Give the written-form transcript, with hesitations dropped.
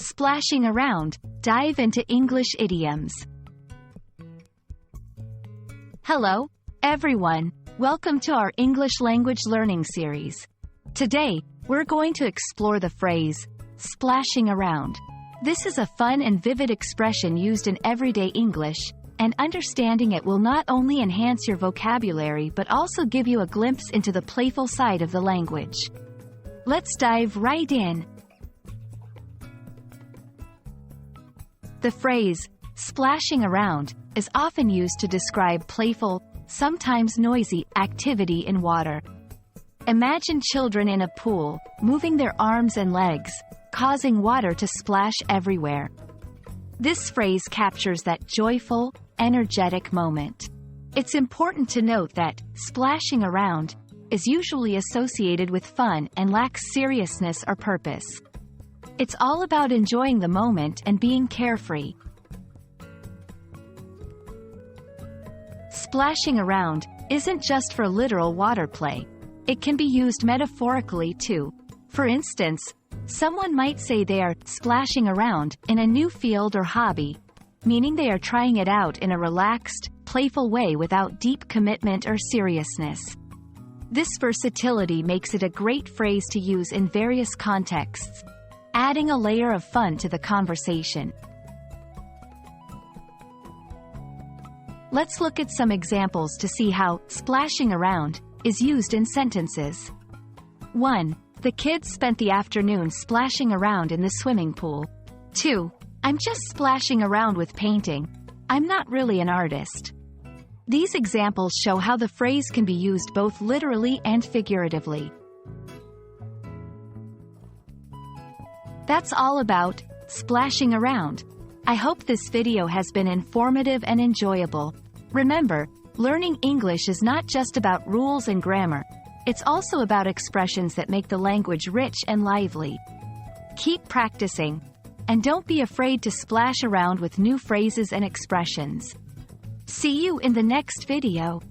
Splashing around, dive into English idioms. Hello, everyone. Welcome to our English language learning series. Today, we're going to explore the phrase, splashing around. This is a fun and vivid expression used in everyday English, and understanding it will not only enhance your vocabulary but also give you a glimpse into the playful side of the language. Let's dive right in. The phrase, splashing around, is often used to describe playful, sometimes noisy, activity in water. Imagine children in a pool, moving their arms and legs, causing water to splash everywhere. This phrase captures that joyful, energetic moment. It's important to note that splashing around is usually associated with fun and lacks seriousness or purpose. It's all about enjoying the moment and being carefree. Splashing around isn't just for literal water play. It can be used metaphorically too. For instance, someone might say they are splashing around in a new field or hobby, meaning they are trying it out in a relaxed, playful way without deep commitment or seriousness. This versatility makes it a great phrase to use in various contexts, adding a layer of fun to the conversation. Let's look at some examples to see how splashing around is used in sentences. 1. The kids spent the afternoon splashing around in the swimming pool. 2. I'm just splashing around with painting. I'm not really an artist. These examples show how the phrase can be used both literally and figuratively. That's all about splashing around. I hope this video has been informative and enjoyable. Remember, learning English is not just about rules and grammar. It's also about expressions that make the language rich and lively. Keep practicing, and don't be afraid to splash around with new phrases and expressions. See you in the next video.